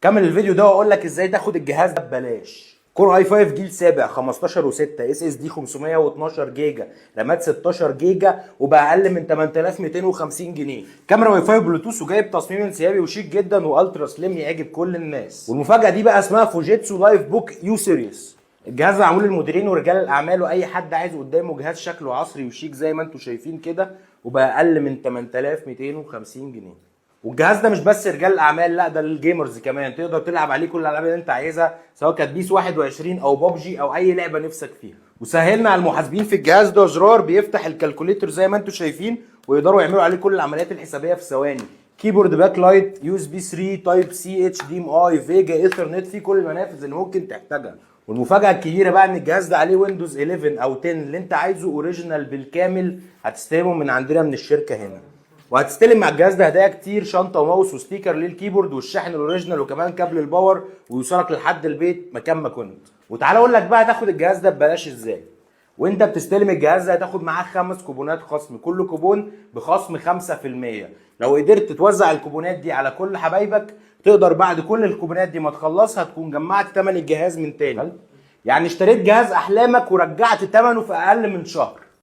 كمل الفيديو ده واقول لك ازاي تاخد الجهاز ده ببلاش. كور اي 5 جيل سابع 15 و6 اس اس دي 512 جيجا، رامات 16 جيجا، وباقل من 8250 جنيه. كاميرا واي فاي بلوتوث، وجايب تصميم انسيابي وشيك جدا والترا سليم يعجب كل الناس. والمفاجاه دي بقى اسمها فوجيتسو لايف بوك يو سيريس. الجهاز معمول للمديرين ورجال الاعمال واي حد عايز قدامه جهاز شكله عصري وشيك زي ما انتم شايفين كده، وباقل من 8250 جنيه. والجهاز ده مش بس رجال الاعمال، لا ده للجيمرز كمان، تقدر تلعب عليه كل الالعاب اللي انت عايزها، سواء كانت بيس 21 او بابجي او اي لعبه نفسك فيها. وسهلنا على المحاسبين في الجهاز ده زرار بيفتح الكالكوليتر زي ما انتم شايفين، ويقدروا يعملوا عليه كل العمليات الحسابيه في ثواني. كيبورد باك لايت، يو اس بي 3، تايب سي، اتش دي ام اي، فيجا، ايثرنت، فيه كل المنافذ اللي ممكن تحتاجها. والمفاجاه الكبيره بقى ان الجهاز ده عليه ويندوز 11 او 10 اللي انت عايزه اوريجينال بالكامل، هتستلمه من عندنا من الشركه هنا. وهتستلم مع الجهاز ده هدايا كتير، شنطه وماوس وستيكر للكيبورد والشاحن الاوريجينال وكمان كابل الباور، ويوصلك لحد البيت مكان ما كنت. وتعالى اقول لك بقى تاخد الجهاز ده ببلاش ازاي. وانت بتستلم الجهاز ده هتاخد معاه 5 كوبونات خصم، كل كوبون بخصم 5%. لو قدرت توزع الكوبونات دي على كل حبايبك، تقدر بعد كل الكوبونات دي ما تخلصها تكون جمعت ثمن الجهاز من تاني. يعني اشتريت جهاز احلامك ورجعت ثمنه في اقل من شهر.